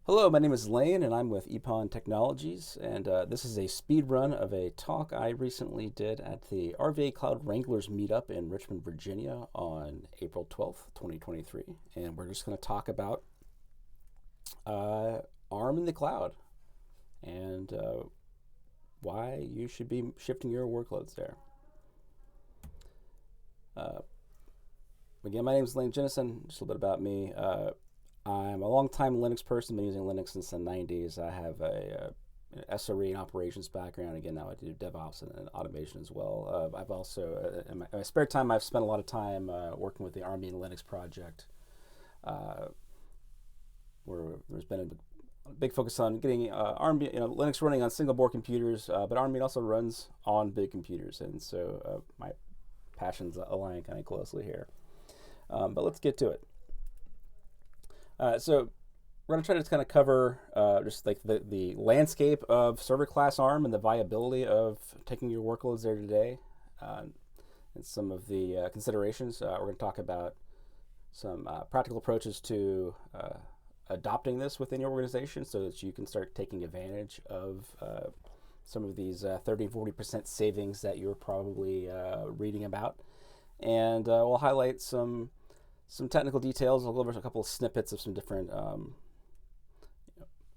Hello, my name is Lane, and I'm with Epon Technologies, and this is a speed run of a talk I recently did at the RVA Cloud Wranglers meetup in Richmond, Virginia on April 12th, 2023, and we're just going to talk about ARM in the cloud and why you should be shifting your workloads there. Again, my name is Lane Jennison. Just a little bit about me. I'm a long-time Linux person, been using Linux since the 90s. I have an SRE and operations background. Again, now I do DevOps and automation as well. I've also, in my spare time, I've spent a lot of time working with the ARM and Linux project, where there's been a big focus on getting ARM, Linux running on single-board computers, but ARM also runs on big computers, and so my passions align kind of closely here. But let's get to it. So we're going to try to kind of cover just like the landscape of server class ARM and the viability of taking your workloads there today, and some of the considerations. We're going to talk about some practical approaches to adopting this within your organization so that you can start taking advantage of some of these 30-40% savings that you're probably reading about. And we'll highlight some technical details. I'll go over a couple of snippets of some different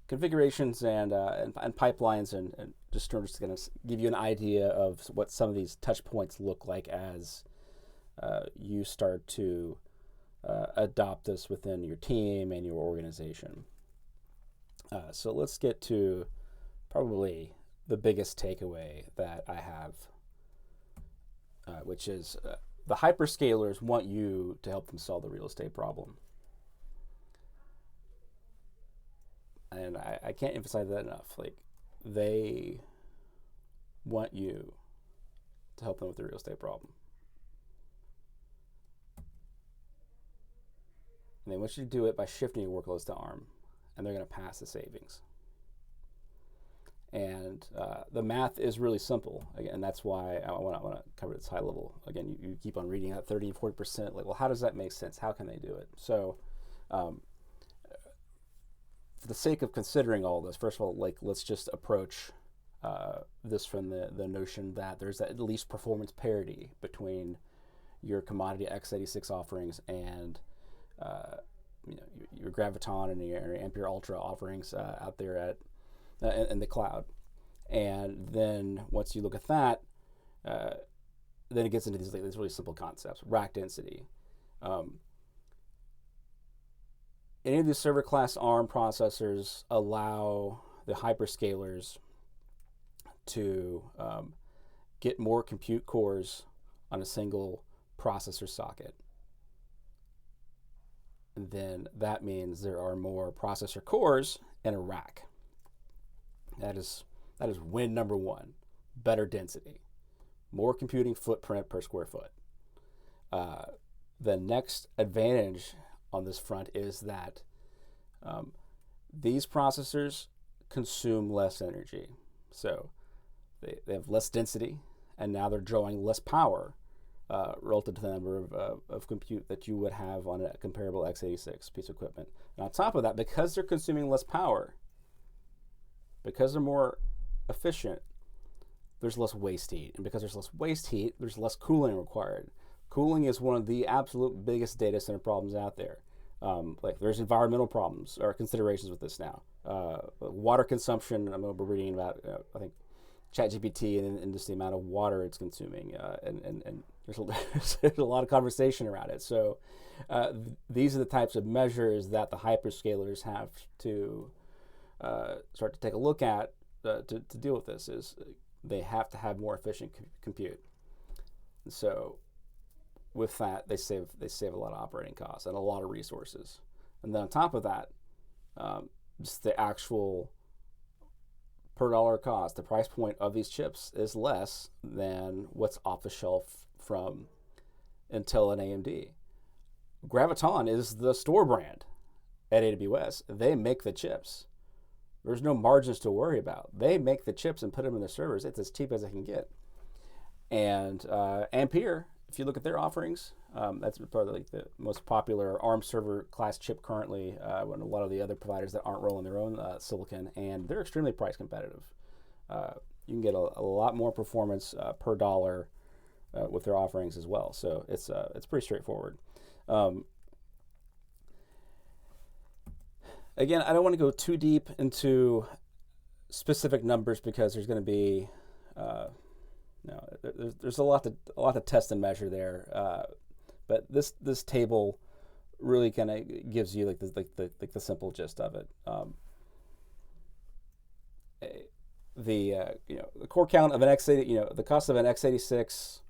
configurations and pipelines, and just going to give you an idea of what some of these touch points look like as you start to adopt this within your team and your organization. So let's get to probably the biggest takeaway that I have, which is the hyperscalers want you to help them solve the real estate problem. And I can't emphasize that enough. Like, they want you to help them with the real estate problem. And they want you to do it by shifting your workloads to ARM, and they're going to pass the savings. And the math is really simple. Again, that's why I want to cover this high level. Again, you keep on reading that 30 and 40%. Like, well, how does that make sense? How can they do it? So, for the sake of considering all this, first of all, like, let's just approach this from the notion that there's at least performance parity between your commodity x86 offerings and your Graviton and your Ampere Ultra offerings out there at in the cloud. And then once you look at that, then it gets into these really simple concepts. Rack density. Any of these server class ARM processors allow the hyperscalers to get more compute cores on a single processor socket. And then that means there are more processor cores in a rack. That is win number one. Better density, more computing footprint per square foot. The next advantage on this front is that these processors consume less energy. So they have less density, and now they're drawing less power relative to the number of compute that you would have on a comparable x86 piece of equipment. And on top of that, because they're consuming less power, because they're more efficient, there's less waste heat. And because there's less waste heat, there's less cooling required. Cooling is one of the absolute biggest data center problems out there. Like, there's environmental problems or considerations with this now. Water consumption, we're reading about, I think, ChatGPT and just the amount of water it's consuming. And there's a lot of conversation around it. So these are the types of measures that the hyperscalers have to start to take a look at to deal with this. Is they have to have more efficient compute. And so with that, they save a lot of operating costs and a lot of resources. And then on top of that, just the actual per dollar cost, the price point of these chips is less than what's off the shelf from Intel and AMD. Graviton is the store brand at AWS. They make the chips. There's no margins to worry about. They make the chips and put them in their servers. It's as cheap as it can get. And Ampere, if you look at their offerings, That's probably like the most popular ARM server class chip currently, when a lot of the other providers that aren't rolling their own silicon, and they're extremely price competitive. You can get a lot more performance per dollar with their offerings as well. So it's pretty straightforward. Again, I don't want to go too deep into specific numbers because there's going to be there's a lot to test and measure there. But this table really kind of gives you the simple gist of it. The core count of an x80, the cost of an x86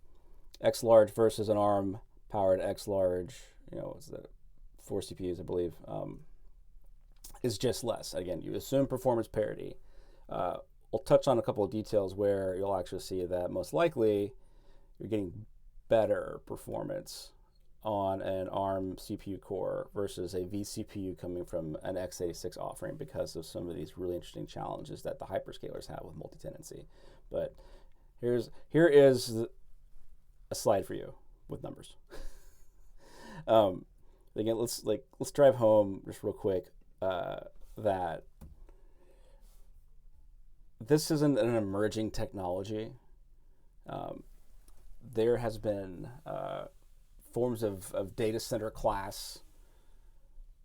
X large versus an ARM powered X large, what's that, 4 CPUs, I believe, is just less. Again, you assume performance parity. We'll touch on a couple of details where you'll actually see that most likely you're getting better performance on an ARM CPU core versus a vCPU coming from an x86 offering because of some of these really interesting challenges that the hyperscalers have with multi-tenancy. But here is a slide for you with numbers. Again, let's drive home just real quick that this isn't an emerging technology. There has been forms of data center class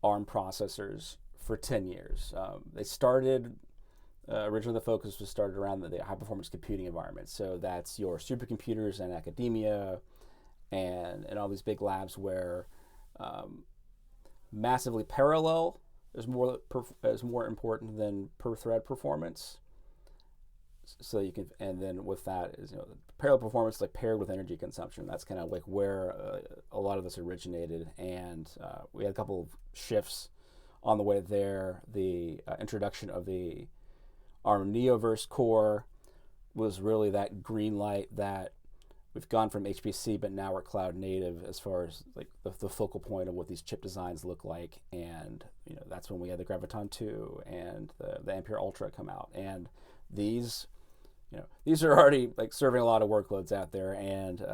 ARM processors for 10 years. They started, originally the focus was started around the high performance computing environment. So that's your supercomputers in academia and all these big labs where massively parallel is more important than per thread performance. So you can, and then with that is parallel performance paired with energy consumption. That's kind of like where a lot of this originated, and we had a couple of shifts on the way there. The introduction of the ARM Neoverse core was really that green light that we've gone from HPC, but now we're cloud native as far as the focal point of what these chip designs look like. And that's when we had the Graviton 2 and the Ampere Ultra come out, and these are already serving a lot of workloads out there, and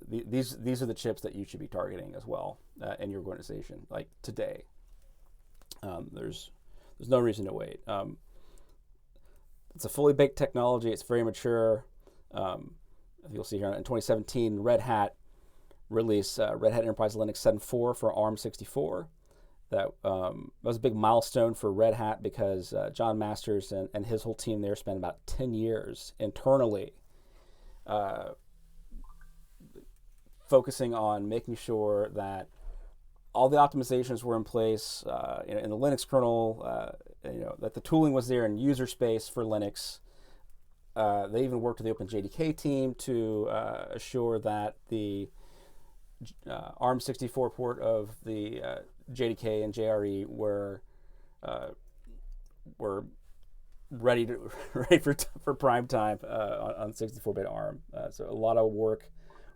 these are the chips that you should be targeting as well in your organization today. There's no reason to wait. It's a fully baked technology. It's very mature. You'll see here in 2017, Red Hat released Red Hat Enterprise Linux 7.4 for ARM64. That was a big milestone for Red Hat because John Masters and his whole team there spent about 10 years internally focusing on making sure that all the optimizations were in place in the Linux kernel, that the tooling was there in user space for Linux. They even worked with the OpenJDK team to assure that the ARM64 port of the JDK and JRE were ready for prime time on 64-bit ARM. So a lot of work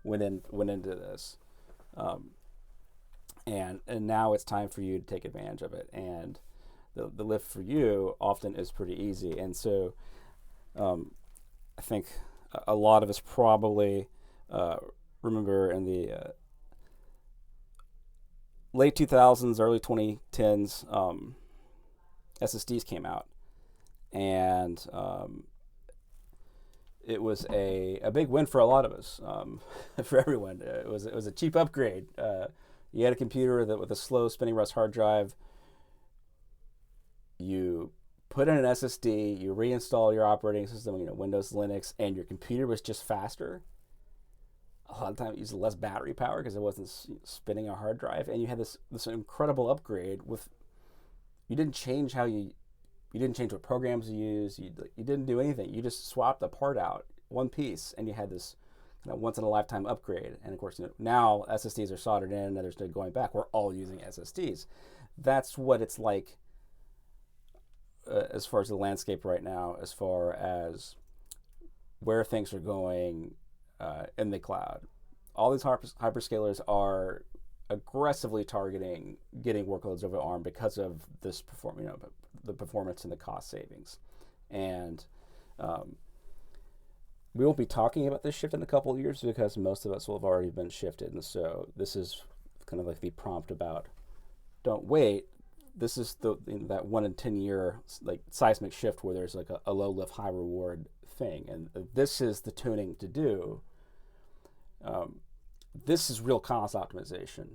went into this, and now it's time for you to take advantage of it. And the lift for you often is pretty easy. And so I think a lot of us probably remember in the late 2000s, early 2010s, SSDs came out, and it was a big win for a lot of us, for everyone. It was a cheap upgrade. You had a computer with a slow spinning Rust hard drive. You put in an SSD, you reinstall your operating system, Windows, Linux, and your computer was just faster. A lot of times it used less battery power because it wasn't spinning a hard drive, and you had this incredible upgrade with. You didn't change you didn't change what programs you used. You didn't do anything. You just swapped the part out, one piece, and you had this once in a lifetime upgrade. And of course, now SSDs are soldered in, and there's no going back. We're all using SSDs. That's what it's like as far as the landscape right now, as far as where things are going in the cloud. All these hyperscalers are aggressively targeting getting workloads over ARM because of this the performance and the cost savings. And we won't be talking about this shift in a couple of years because most of us will have already been shifted. And so this is kind of like the prompt about don't wait. This is that 1 in 10 year like seismic shift where there's like a low lift, high reward thing. And this is the tuning to do. This is real cost optimization.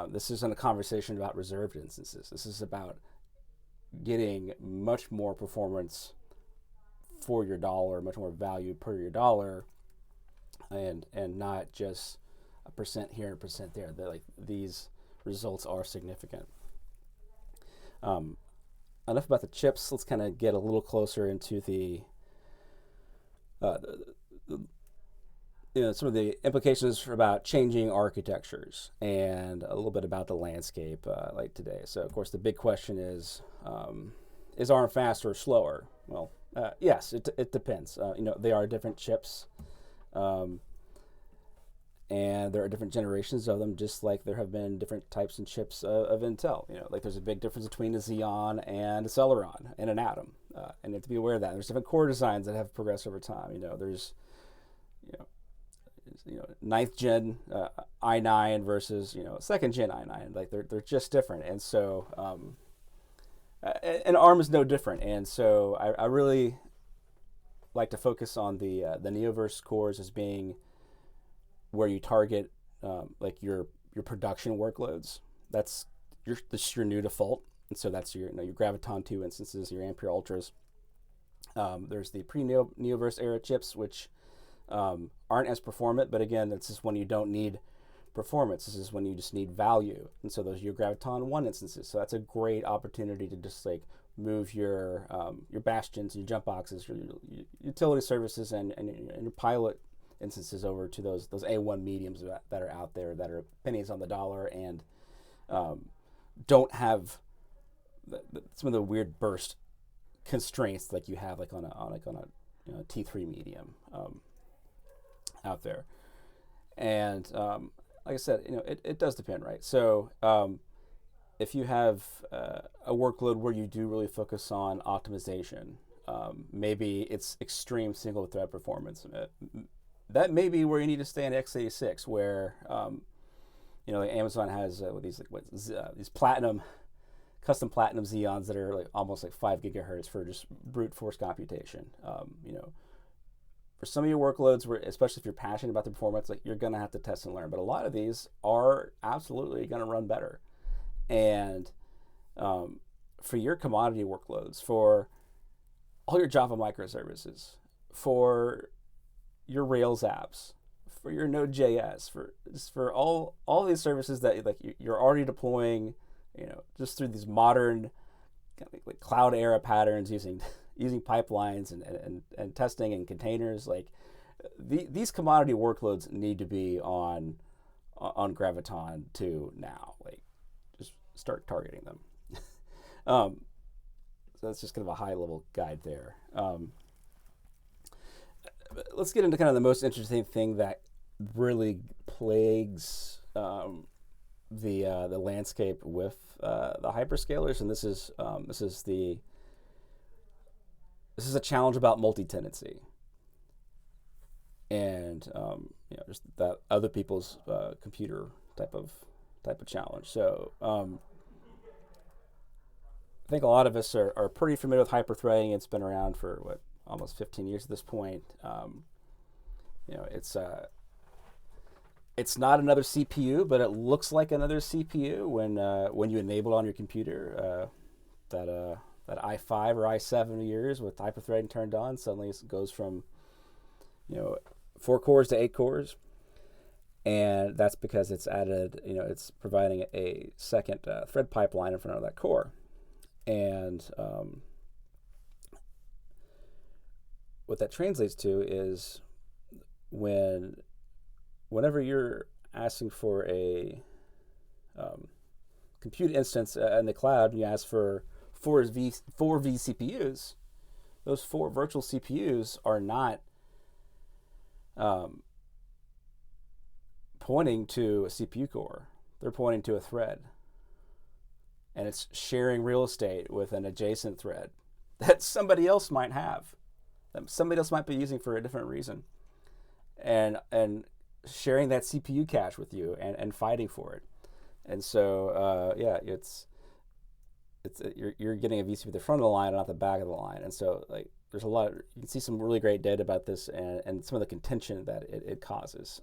This isn't a conversation about reserved instances. This is about getting much more performance for your dollar, much more value per your dollar, and not just a percent here and a percent there. Like these results are significant. Enough about the chips. Let's kind of get a little closer into the some of the implications about changing architectures and a little bit about the landscape like today. So, of course, the big question is ARM faster or slower? Well, yes, it depends. They are different chips, and there are different generations of them, just like there have been different types and chips of Intel. Like there's a big difference between a Xeon and a Celeron and an Atom, and you have to be aware of that. There's different core designs that have progressed over time. There's ninth gen i9 versus second gen i9. Like they're just different, and so and ARM is no different. And so I really like to focus on the Neoverse cores as being where you target like your production workloads. That's your new default, and so that's your Graviton 2 instances, your Ampere Ultras. There's the pre-Neoverse era chips, which aren't as performant, but again, this is when you don't need performance. This is when you just need value, and so those are your Graviton 1 instances. So that's a great opportunity to just like move your bastions, your jump boxes, your utility services, and your pilot instances over to those A1 mediums that are out there that are pennies on the dollar and don't have some of the weird burst constraints like you have like on a T3 medium out there. And like I said, it does depend, right? So if you have a workload where you do really focus on optimization, maybe it's extreme single thread performance. That may be where you need to stay in x86, where like Amazon has these custom platinum Xeons that are like almost like 5 gigahertz for just brute force computation. For some of your workloads, especially if you're passionate about the performance, like you're gonna have to test and learn. But a lot of these are absolutely gonna run better. And for your commodity workloads, for all your Java microservices, for your Rails apps, for your Node.js, for all these services that like you're already deploying, just through these modern like cloud era patterns using pipelines and testing and containers. Like these commodity workloads need to be on Graviton 2 now. Like just start targeting them. So that's just kind of a high level guide there. Let's get into kind of the most interesting thing that really plagues the landscape with the hyperscalers, and this is a challenge about multi-tenancy, and just that other people's computer type of challenge. So I think a lot of us are pretty familiar with hyperthreading. It's been around for almost 15 years at this point. It's not another CPU, but it looks like another CPU when you enable it on your computer. That i5 or i7 of yours with hyperthreading turned on, suddenly it goes from 4 cores to 8 cores, and that's because it's added. It's providing a second thread pipeline in front of that core, and what that translates to is whenever you're asking for a compute instance in the cloud, and you ask for 4 vCPUs, those 4 virtual CPUs are not pointing to a CPU core. They're pointing to a thread. And it's sharing real estate with an adjacent thread that somebody else might have. that somebody else might be using for a different reason, and sharing that CPU cache with you and fighting for it. And so you're getting a VCP at the front of the line, not the back of the line. And so like there's a lot. You can see some really great data about this and some of the contention that it causes.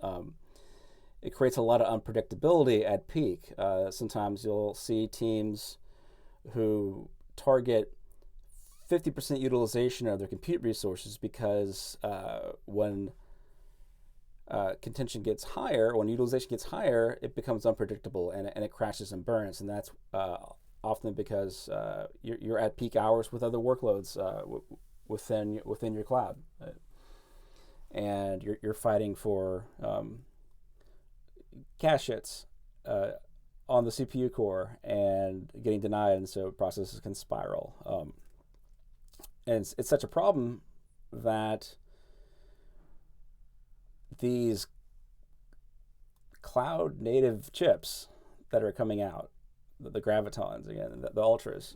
It creates a lot of unpredictability at peak. Sometimes you'll see teams who target 50% utilization of their compute resources because when contention gets higher, when utilization gets higher, it becomes unpredictable and it crashes and burns. And that's often because you're at peak hours with other workloads within your cloud, and you're fighting for cache hits on the CPU core and getting denied, and so processes can spiral. And it's such a problem that these cloud native chips that are coming out, the Gravitons, again, the Ultras,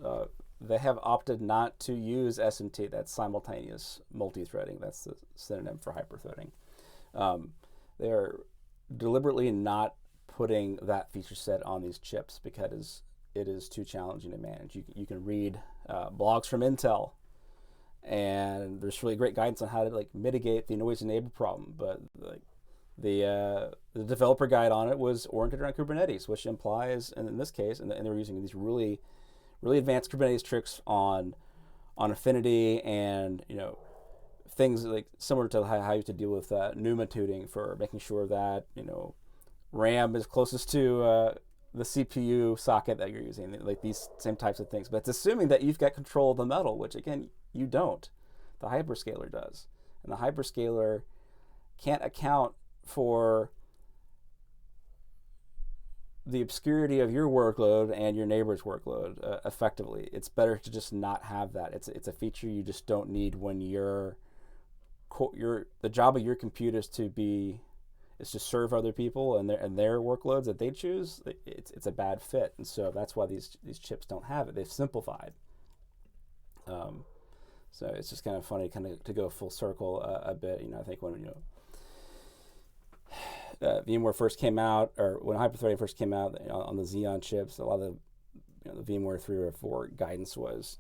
they have opted not to use SMT, that's simultaneous multi-threading. That's the synonym for hyper-threading. They're deliberately not putting that feature set on these chips because it is too challenging to manage. You can read blogs from Intel, and there's really great guidance on how to like mitigate the noisy neighbor problem. But like the developer guide on it was oriented around Kubernetes, which implies, and in this case, and they're using these really advanced Kubernetes tricks on affinity and things like similar to how you have to deal with NUMA tuning for making sure that RAM is closest to the CPU socket that you're using, like these same types of things. But it's assuming that you've got control of the metal, which again, you don't. The hyperscaler does. And the hyperscaler can't account for the obscurity of your workload and your neighbor's workload effectively. It's better to just not have that. It's a feature you just don't need when the job of your compute is to serve other people and their workloads that they choose. It's a bad fit, and so that's why these chips don't have it. They've simplified. So it's just kind of funny, to go full circle a bit. I think when VMware first came out, or when hyperthreading first came out on the Xeon chips, a lot of the VMware 3 or 4 guidance was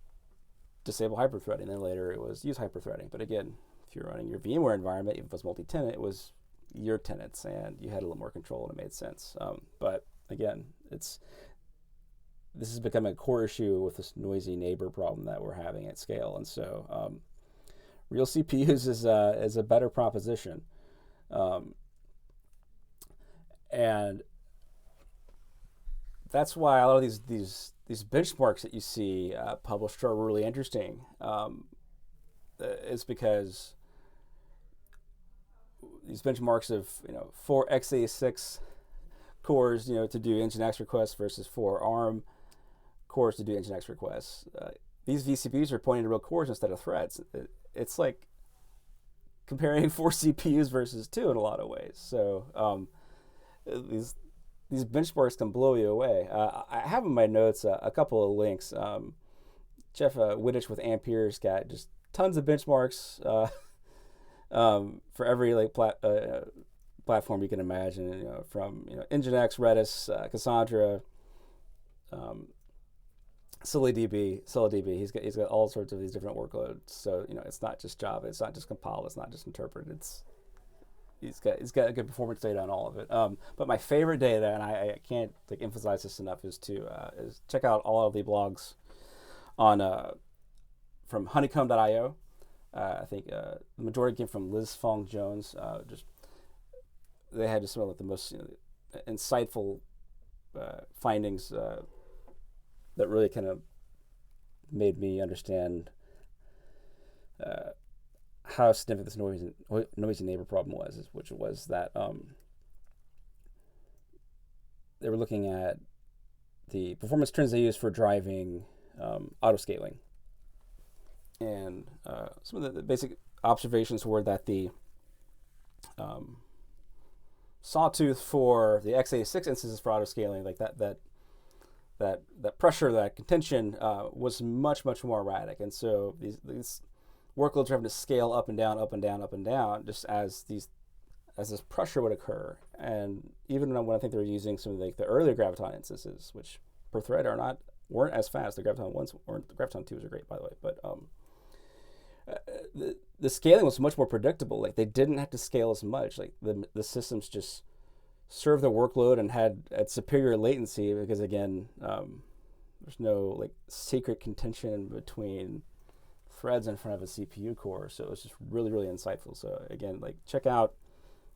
disable hyperthreading. Then later it was use hyperthreading. But again, if you're running your VMware environment, if it was multi-tenant, it was your tenants, and you had a little more control, and it made sense. But again, this is becoming a core issue with this noisy neighbor problem that we're having at scale, and so real CPUs is a better proposition, and that's why a lot of these benchmarks that you see published are really interesting. Is because these benchmarks of 4 x86 cores to do Nginx requests versus 4 ARM cores to do Nginx requests. These VCPs are pointing to real cores instead of threads. It's like comparing 4 CPUs versus 2 in a lot of ways. So these benchmarks can blow you away. I have in my notes a couple of links. Jeff Wittich with Ampere's got just tons of benchmarks for every platform you can imagine. From Nginx, Redis, Cassandra, ScyllaDB. He's got all sorts of these different workloads. So it's not just Java, it's not just compile, it's not just interpret. He's got good performance data on all of it. But my favorite data, and I can't emphasize this enough, is check out all of the blogs on from honeycomb.io. I think the majority came from Liz Fong Jones. They had just some of the most insightful findings that really kind of made me understand how significant this noisy neighbor problem was, which was that they were looking at the performance trends they use for driving auto-scaling. And some of the basic observations were that the sawtooth for the x86 instances for auto-scaling, like that pressure, that contention was much more erratic. And so these workloads are having to scale up and down, up and down, up and down, just as this pressure would occur. And even when I think they were using some of the earlier Graviton instances, which per thread weren't as fast. The Graviton ones weren't. The Graviton 2s are great, by the way, but the scaling was much more predictable. Like they didn't have to scale as much. Like the systems just served the workload and had superior latency because again, there's no like secret contention between threads in front of a CPU core. So it was just really, really insightful. So again, like check out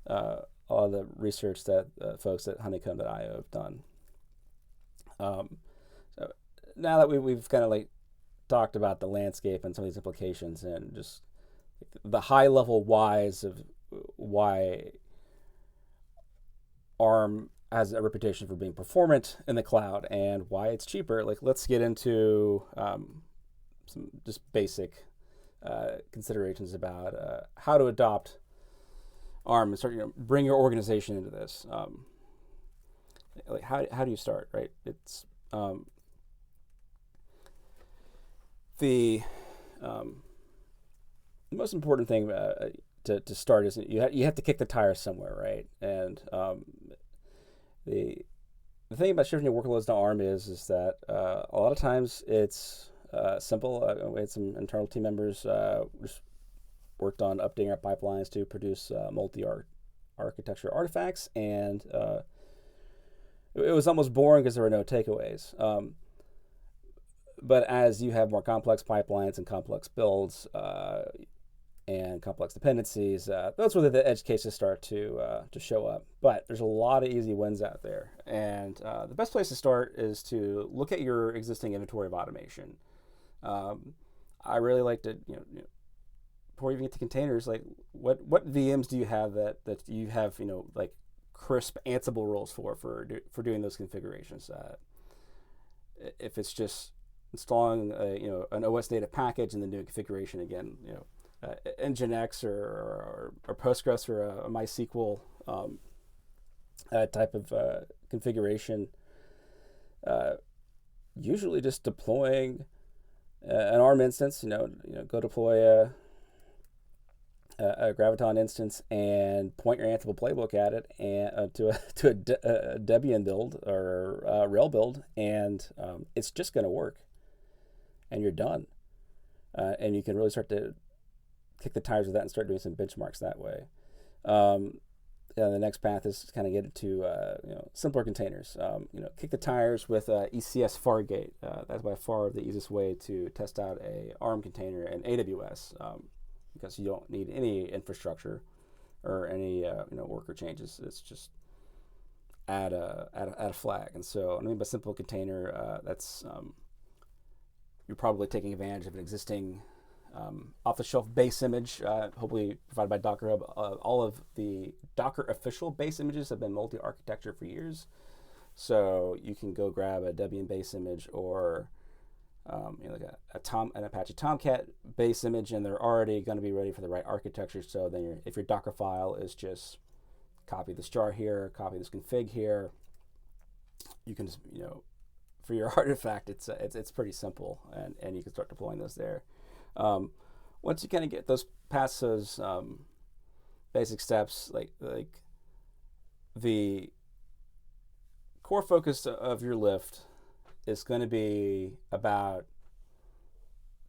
all the research that folks at honeycomb.io have done. So now that we've kind of like talked about the landscape and some of these implications and just the high level whys of why ARM has a reputation for being performant in the cloud and why it's cheaper, like let's get into some just basic considerations about how to adopt ARM and start, bring your organization into this. Like how do you start, right? It's the most important thing to start is you have to kick the tires somewhere, right? And the thing about shifting your workloads to ARM is that a lot of times it's simple. We had some internal team members just worked on updating our pipelines to produce multi-architecture artifacts, and it was almost boring because there were no takeaways. But as you have more complex pipelines and complex builds and complex dependencies, that's where the edge cases start to show up. But there's a lot of easy wins out there, and the best place to start is to look at your existing inventory of automation. I really like to, before you even get to containers, like what VMs do you have that you have, like crisp Ansible rules for doing those configurations? If it's just installing an OS native package and then doing configuration again, Nginx or Postgres or a MySQL type of configuration, usually just deploying an ARM instance, go deploy a Graviton instance and point your Ansible playbook at it and to a Debian build or a Rail build, and it's just going to work, and you're done. And you can really start to kick the tires with that and start doing some benchmarks that way. The next path is to kind of get into simpler containers. Kick the tires with ECS Fargate. That's by far the easiest way to test out a ARM container in AWS. Because you don't need any infrastructure or any worker changes. It's just add a flag. And so I mean by simple container, that's you're probably taking advantage of an existing off-the-shelf base image, hopefully provided by Docker Hub. All of the Docker official base images have been multi-architecture for years, so you can go grab a Debian base image or like an Apache Tomcat base image, and they're already going to be ready for the right architecture. So then, if your Docker file is just copy this jar here, copy this config here, you can just for your artifact, it's pretty simple, and you can start deploying those there. Once you kind of get those past those basic steps, like the core focus of your lift is going to be about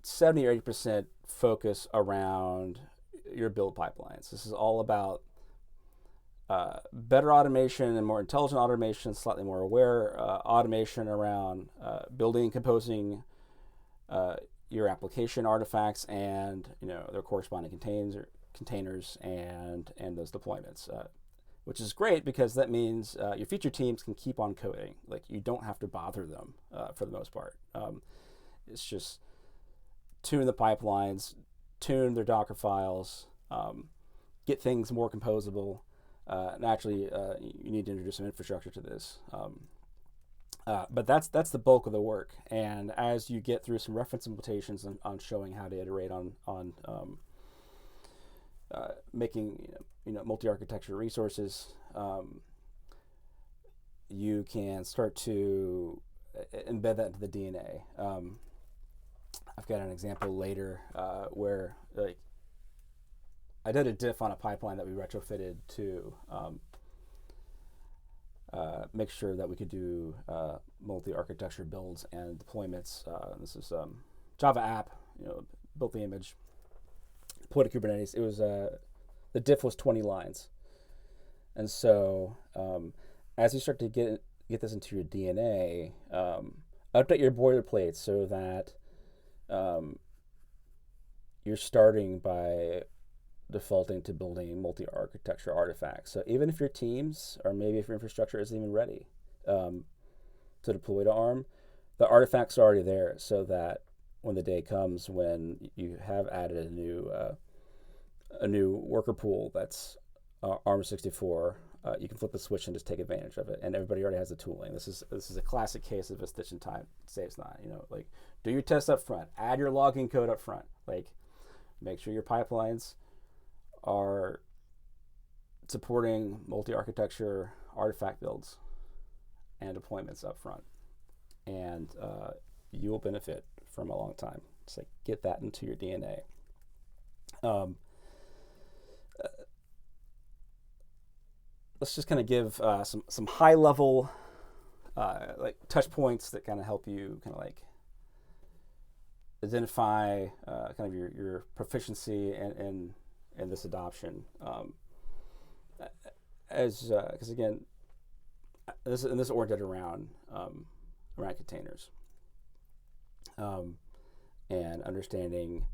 70 or 80% focus around your build pipelines. This is all about better automation and more intelligent automation, slightly more aware automation around building and composing your application artifacts and their corresponding containers and those deployments. Which is great because that means your feature teams can keep on coding. Like you don't have to bother them for the most part. It's just tune the pipelines, tune their Docker files, get things more composable. Naturally, you need to introduce some infrastructure to this. But that's the bulk of the work. And as you get through some reference implementations on showing how to iterate on making multi-architecture resources, you can start to embed that into the DNA. I've got an example later where like I did a diff on a pipeline that we retrofitted to make sure that we could do multi-architecture builds and deployments. This is Java app, built the image, deployed to Kubernetes. It was the diff was 20 lines, and so as you start to get this into your DNA, update your boilerplate so that you're starting by defaulting to building multi-architecture artifacts. So even if your teams, or maybe if your infrastructure isn't even ready to deploy to ARM, the artifacts are already there so that when the day comes when you have added a new worker pool that's ARM64, you can flip the switch and just take advantage of it, and everybody already has the tooling. This is a classic case of a stitch in time saves nine. Like do your tests up front, add your logging code up front, like make sure your pipelines are supporting multi-architecture artifact builds and deployments up front, and you will benefit from a long time. Just like get that into your DNA. Let's just kind of give some high level like touch points that kind of help you kind of like identify kind of your proficiency in this adoption. Because again, this is oriented around containers and understanding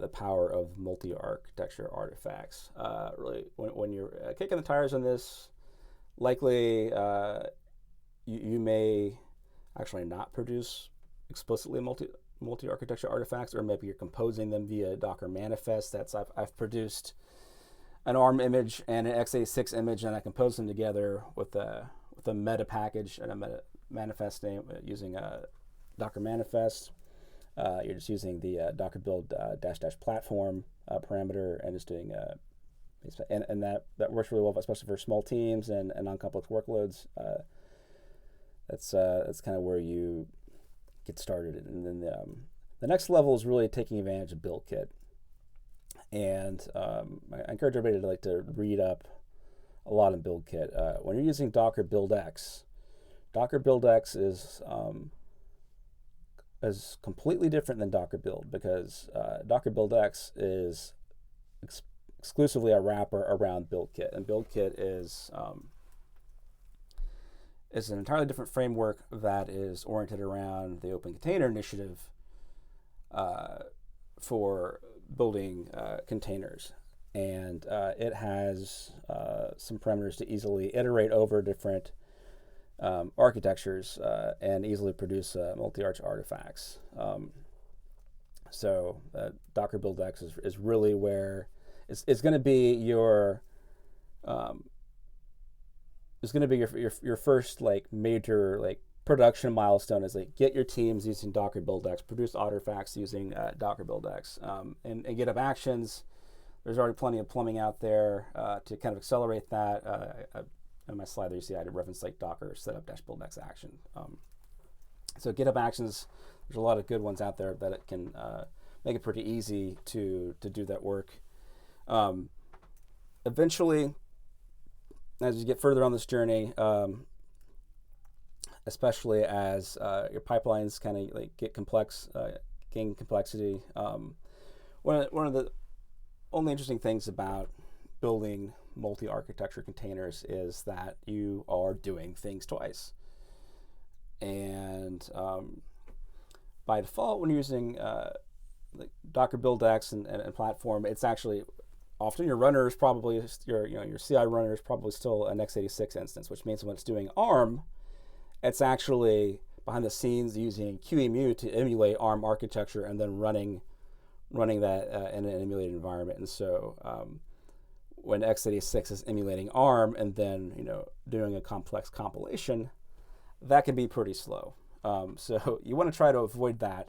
the power of multi-architecture artifacts. Really, when you're kicking the tires on this, likely you may actually not produce explicitly multi-architecture artifacts, or maybe you're composing them via Docker manifest. I've produced an ARM image and an x86 image, and I compose them together with a meta package and a meta manifest name using a Docker manifest. You're just using the Docker build -- platform parameter and just doing and that works really well, especially for small teams and non-complex workloads. That's kind of where you get started, and then the next level is really taking advantage of BuildKit. And I encourage everybody to read up a lot in BuildKit. When you're using Docker BuildX is completely different than Docker Build, because Docker BuildX is exclusively a wrapper around BuildKit, and BuildKit is an entirely different framework that is oriented around the Open Container Initiative for building containers, and it has some parameters to easily iterate over different architectures and easily produce multi-arch artifacts. So Docker BuildX is really where it's going to be your your first like major production milestone, is like get your teams using Docker BuildX, produce artifacts using Docker BuildX, and GitHub Actions. There's already plenty of plumbing out there to kind of accelerate that. In my slide there, you see I had reference like Docker setup -buildX action. So GitHub Actions, there's a lot of good ones out there that it can make it pretty easy to do that work. Eventually, as you get further on this journey, especially as your pipelines kind of get complex, gain complexity, one of the only interesting things about building multi-architecture containers is that you are doing things twice. And by default, when you're using Docker BuildX and platform, it's actually often your runner is probably your CI runner is probably still an x86 instance, which means when it's doing ARM, it's actually behind the scenes using QEMU to emulate ARM architecture and then running that in an emulated environment. And so when x86 is emulating ARM and then doing a complex compilation, that can be pretty slow. So you want to try to avoid that.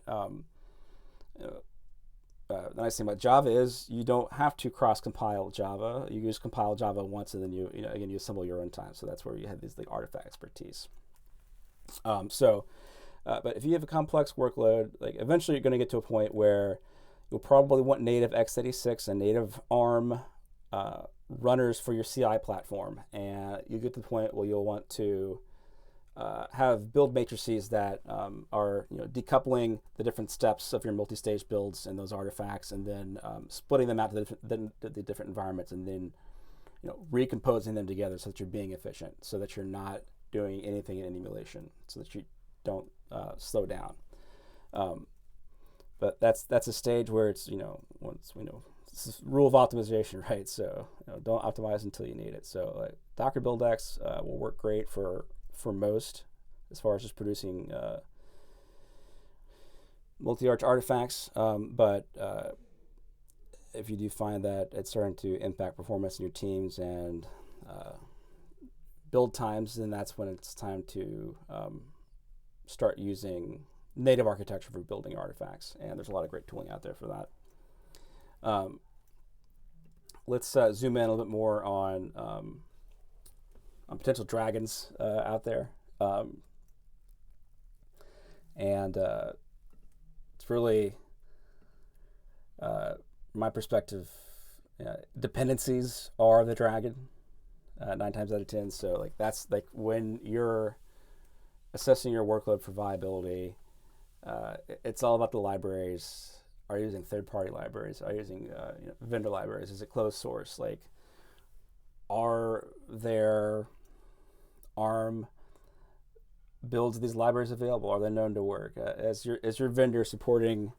The nice thing about Java is you don't have to cross-compile Java. You just compile Java once, and then you assemble your runtime. So that's where you have these artifact expertise. So But if you have a complex workload, like eventually you're going to get to a point where you'll probably want native x86 and native ARM runners for your CI platform, and you get to the point where you'll want to have build matrices that are decoupling the different steps of your multi-stage builds and those artifacts, and then splitting them out to the different environments, and then recomposing them together so that you're being efficient, so that you're not doing anything in emulation, so that you don't slow down. But that's a stage where it's once this is rule of optimization, right? So don't optimize until you need it. So Docker BuildX will work great for most, as far as just producing multi-arch artifacts. But if you do find that it's starting to impact performance in your teams and build times, then that's when it's time to start using native architecture for building artifacts. And there's a lot of great tooling out there for that. Let's zoom in a little bit more on potential dragons out there. And it's really, from my perspective, dependencies are the dragon 9 times out of 10. So that's when you're assessing your workload for viability, it's all about the libraries. Are you using third-party libraries? Are you using vendor libraries? Is it closed source? Are there ARM builds of these libraries available? Are they known to work? Is your vendor supporting?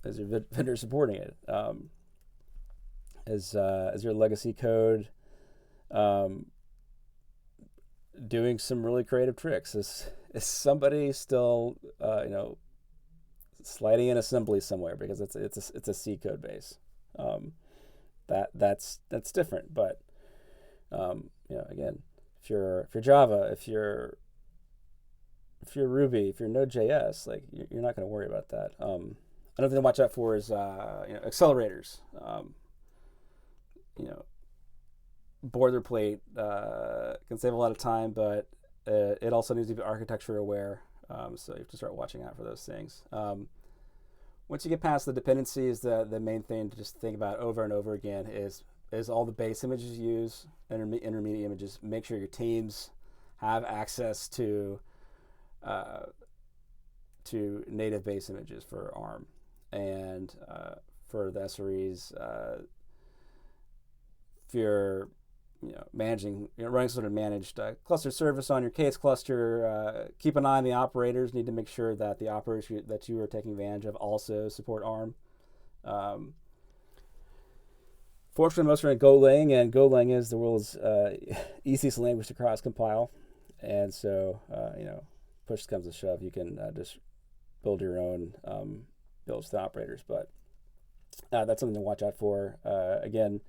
Is your vendor supporting it? Is your legacy code doing some really creative tricks? Is somebody still sliding in assembly somewhere because it's a C code base? That's different. But again, if you're Java, if you're Ruby, if you're Node.js, you're not going to worry about that. Another thing to watch out for is accelerators. Boilerplate can save a lot of time, but it also needs to be architecture aware. So you have to start watching out for those things. Once you get past the dependencies, the main thing to just think about over and over again is all the base images you use, intermediate images. Make sure your teams have access to native base images for ARM, and for the SREs. If you're running sort of managed cluster service on your case cluster, keep an eye on the operators. Need to make sure that the operators that you are taking advantage of also support ARM. Fortunately, most are in Golang, and Golang is the world's easiest language to cross-compile. And so, push comes to shove, you can just build your own builds to operators. But that's something to watch out for. Again,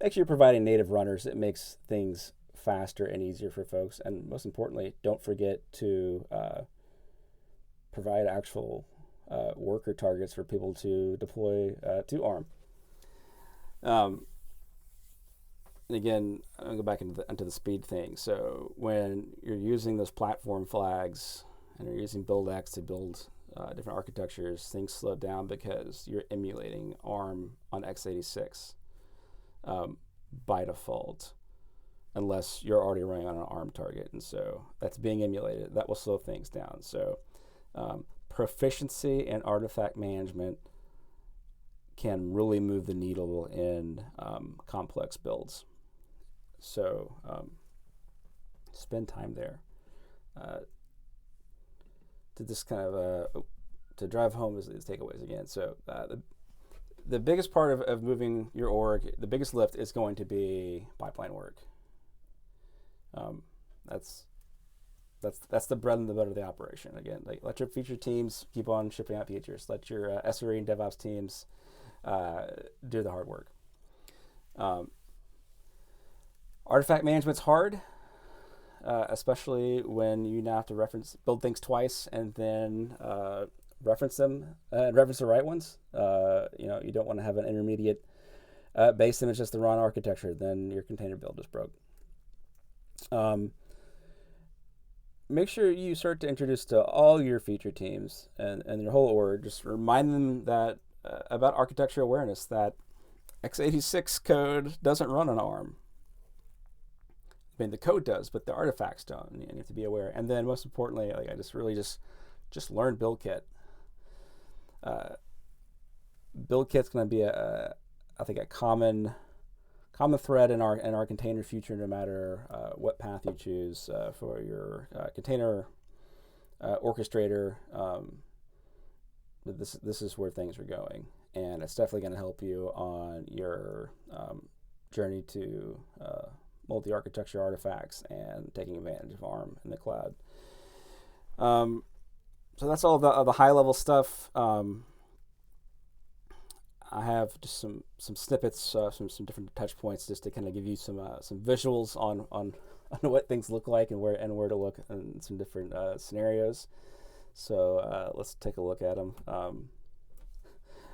make sure you're providing native runners. It makes things faster and easier for folks. And most importantly, don't forget to provide actual worker targets for people to deploy to ARM. And again, I'm going to go back into the speed thing. So when you're using those platform flags and you're using BuildX to build different architectures, things slow down because you're emulating ARM on x86 by default, unless you're already running on an ARM target. And so that's being emulated. That will slow things down. So proficiency and artifact management can really move the needle in complex builds. So spend time there. To just kind of to drive home is takeaways again. So the biggest part of moving your org, the biggest lift is going to be pipeline work. That's the bread and the butter of the operation. Again, let your feature teams keep on shipping out features. Let your SRE and DevOps teams do the hard work. Artifact management's hard, especially when you now have to build things twice and then reference them and reference the right ones. You don't want to have an intermediate base image that's the wrong architecture. Then your container build is broke. make sure you start to introduce to all your feature teams and your whole org, just remind them that about architecture awareness, that x86 code doesn't run on ARM. I mean, the code does, but the artifacts don't, and you have to be aware. And then most importantly, like I just really just learn BuildKit. BuildKit's going to be I think a common thread in our container future, no matter what path you choose for your container orchestrator. This is where things are going, and it's definitely going to help you on your journey to multi-architecture artifacts and taking advantage of ARM in the cloud. So that's all the high-level stuff. I have just some snippets, some different touch points, just to kind of give you some visuals on what things look like and where to look in some different scenarios. So let's take a look at them.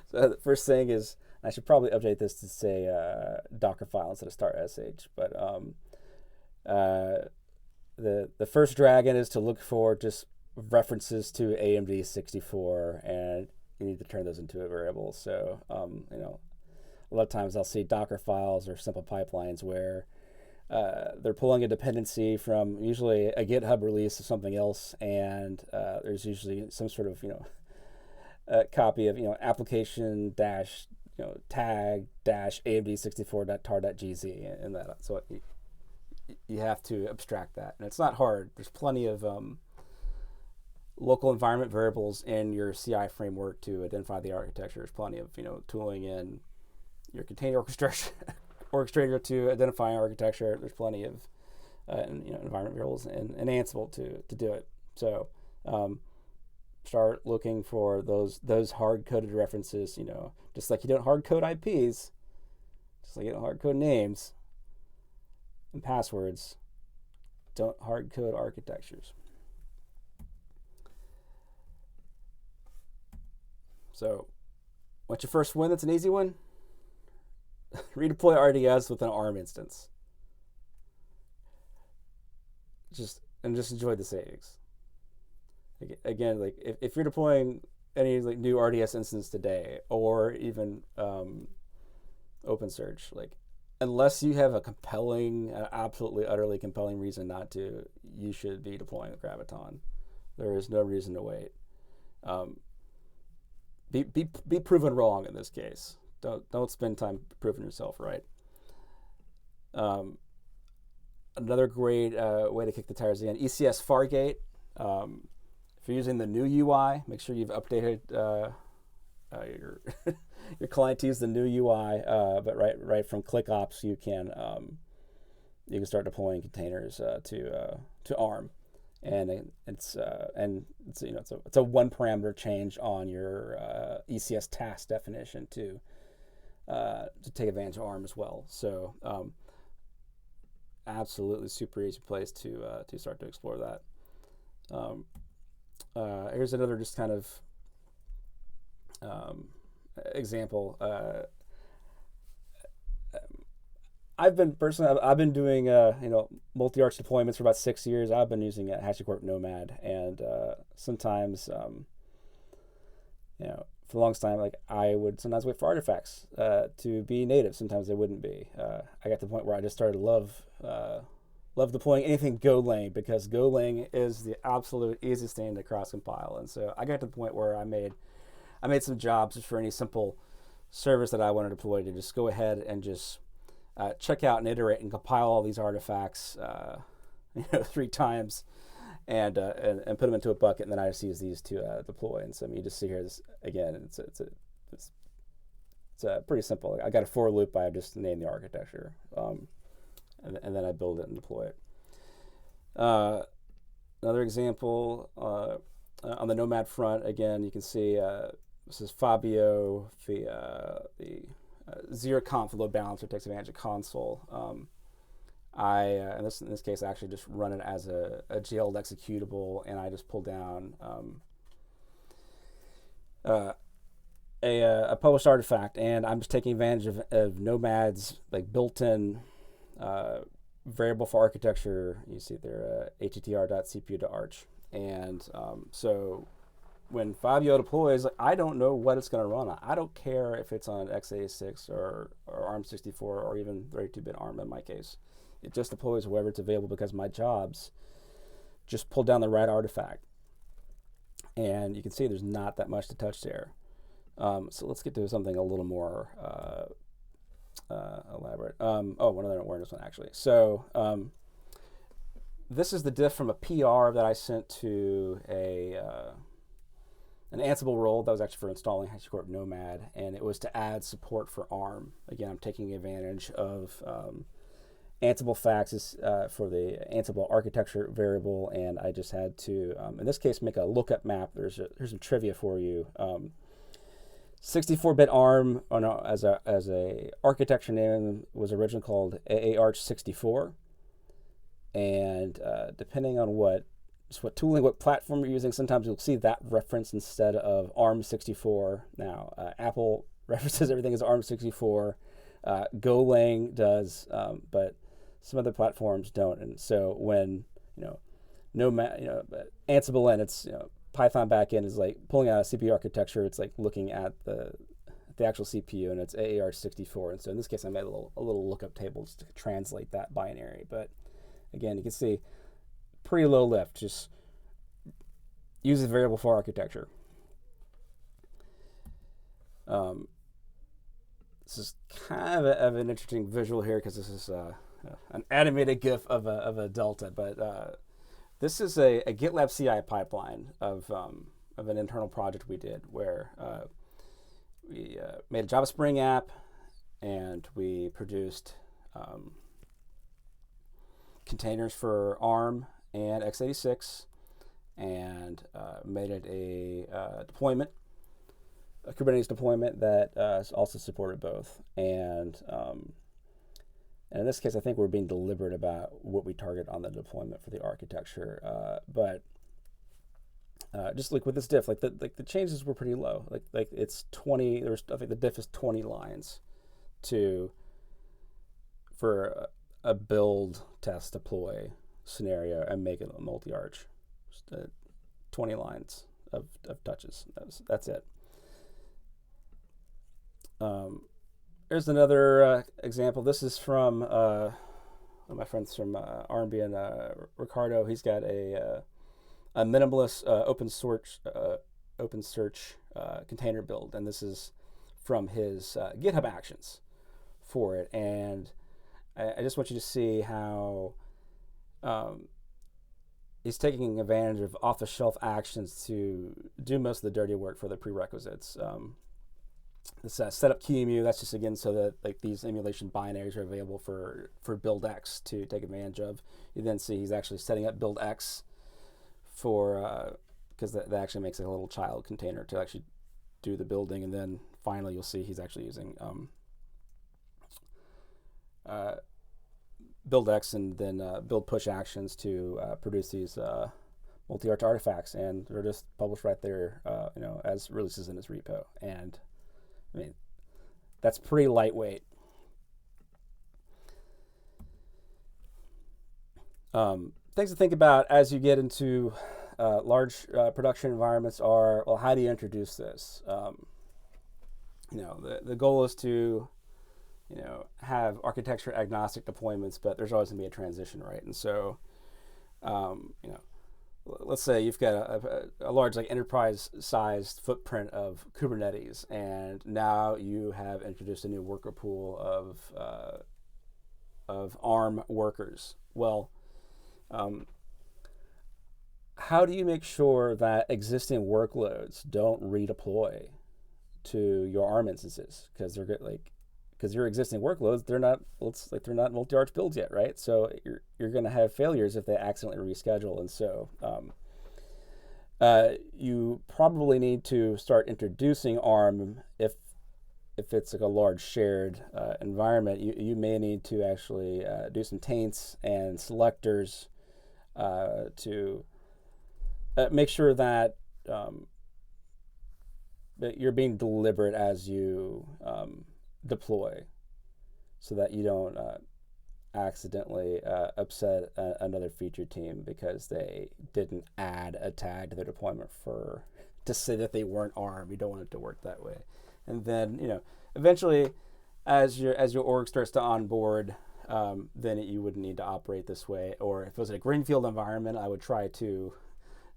So the first thing is, I should probably update this to say Docker file instead of start sh. But the first dragon is to look for just references to AMD 64, and you need to turn those into a variable. So a lot of times I'll see Docker files or simple pipelines where they're pulling a dependency from usually a GitHub release of something else, and there's usually some sort of copy of application dash tag dash AMD64.tar.gz and that. So you have to abstract that, and it's not hard. There's plenty of local environment variables in your CI framework to identify the architecture. There's plenty of tooling in your container orchestrator to identify architecture. There's plenty of environment variables and Ansible to do it. So start looking for those hard-coded references. Just like you don't hard-code IPs, just like you don't hard-code names and passwords, don't hard-code architectures. So, what's your first win? That's an easy one. Redeploy RDS with an ARM instance. Just enjoy the savings. Again, like if you're deploying any new RDS instance today, or even OpenSearch, unless you have a compelling, absolutely utterly compelling reason not to, you should be deploying with Graviton. There is no reason to wait. Be proven wrong in this case. Don't spend time proving yourself right. Another great way to kick the tires again, ECS Fargate. If you're using the new UI, make sure you've updated your your client to use the new UI. But right from ClickOps, you can start deploying containers to ARM. And it's a one parameter change on your ECS task definition to take advantage of ARM as well. So absolutely super easy place to start to explore that. Here's another just kind of example. I've been doing multi-arch deployments for about 6 years. I've been using HashiCorp Nomad, and sometimes for the longest time, I would sometimes wait for artifacts to be native. Sometimes they wouldn't be. I got to the point where I just started to love deploying anything Golang, because Golang is the absolute easiest thing to cross compile. And so I got to the point where I made some jobs for any simple service that I wanted to deploy to just go ahead and just check out and iterate and compile all these artifacts 3 times and put them into a bucket, and then I just use these to deploy. And so you just see here, this again, it's pretty simple. I got a for loop. I just name the architecture, and then I build it and deploy it. Another example on the Nomad front, again, you can see this is Fabio, the ZeroConf load balancer takes advantage of console. In this case, I actually just run it as a jailed executable, and I just pull down a published artifact, and I'm just taking advantage of Nomad's built-in variable for architecture. You see there, attr.cpu.arch. And so when Fabio deploys, like, I don't know what it's going to run on. I don't care if it's on x86 or ARM64 or even 32-bit ARM in my case. It just deploys wherever it's available because my jobs just pull down the right artifact. And you can see there's not that much to touch there. So let's get to something a little more elaborate. One other awareness one, actually. So this is the diff from a PR that I sent to an Ansible role that was actually for installing HashiCorp Nomad, and it was to add support for ARM. Again, I'm taking advantage of Ansible facts for the Ansible architecture variable, and I just had to, in this case, make a lookup map. Here's some trivia for you. 64-bit ARM as a architecture name was originally called AARch64, and depending on what tooling, what platform you're using, sometimes you'll see that reference instead of ARM64. Now, Apple references everything as ARM64. Golang does, but some other platforms don't. And so when Ansible and its Python backend is like pulling out a CPU architecture, it's like looking at the actual CPU, and it's AARch64. And so in this case, I made a little lookup tables to translate that binary. But again, you can see pretty low lift. Just use the variable for architecture. This is kind of an interesting visual here because this is an animated GIF of a Delta, but this is a GitLab CI pipeline of an internal project we did where we made a Java Spring app, and we produced containers for ARM and x86, and made it a deployment, a Kubernetes deployment that also supported both. And in this case, I think we're being deliberate about what we target on the deployment for the architecture. But just like with this diff, like the changes were pretty low. Like it's 20. I think the diff is 20 lines for a build, test, deploy scenario, and make it a multi-arch. Just 20 lines of touches. That's it. Here's another example. This is from one of my friends from R&B, and Ricardo. He's got a minimalist open search container build, and this is from his GitHub actions for it. And I just want you to see how he's taking advantage of off-the-shelf actions to do most of the dirty work for the prerequisites. This setup QEMU, that's just again so that like these emulation binaries are available for buildx to take advantage of. You then see he's actually setting up buildx for because that actually makes a little child container to actually do the building, and then finally you'll see he's actually using buildx and then build push actions to produce these multi-arch artifacts, and they're just published right there, as releases in his repo. And I mean, that's pretty lightweight. Things to think about as you get into large production environments are, well, how do you introduce this? The goal is to, have architecture agnostic deployments, but there's always going to be a transition, right? And so, let's say you've got a large enterprise-sized footprint of Kubernetes, and now you have introduced a new worker pool of ARM workers. Well, how do you make sure that existing workloads don't redeploy to your ARM instances? Because your existing workloads, they're not multi-arch builds yet, right? So you're going to have failures if they accidentally reschedule. And so you probably need to start introducing ARM if it's like a large shared environment. You may need to actually do some taints and selectors to make sure that that you're being deliberate as you deploy, so that you don't accidentally upset another feature team because they didn't add a tag to their deployment to say that they weren't ARM. You don't want it to work that way. And then, eventually, as your org starts to onboard, then you wouldn't need to operate this way. Or if it was a greenfield environment, I would try to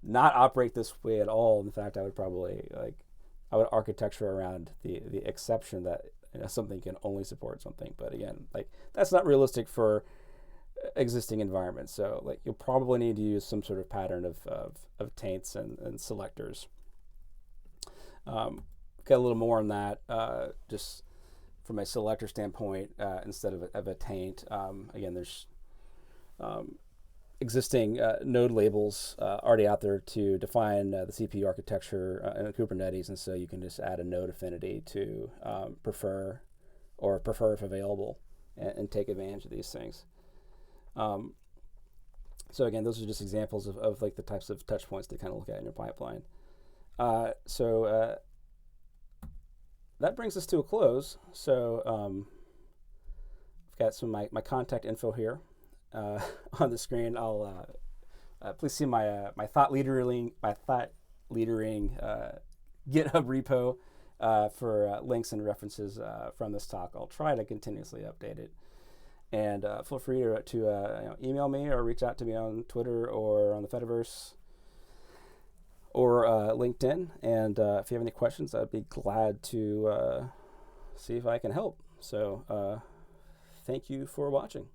not operate this way at all. In fact, I would probably I would architecture around the exception that something can only support something. But again, that's not realistic for existing environments. So you'll probably need to use some sort of pattern of taints and selectors. Get a little more on that, just from a selector standpoint, instead of a taint. Again, there's existing node labels already out there to define the CPU architecture in Kubernetes, and so you can just add a node affinity to prefer if available, and take advantage of these things. So again, those are just examples of the types of touch points to kind of look at in your pipeline. So that brings us to a close. So I've got some of my contact info here on the screen. I'll please see my thought leadering GitHub repo for links and references from this talk. I'll try to continuously update it. And feel free to email me or reach out to me on Twitter or on the Fediverse or LinkedIn. And if you have any questions, I'd be glad to see if I can help. So thank you for watching.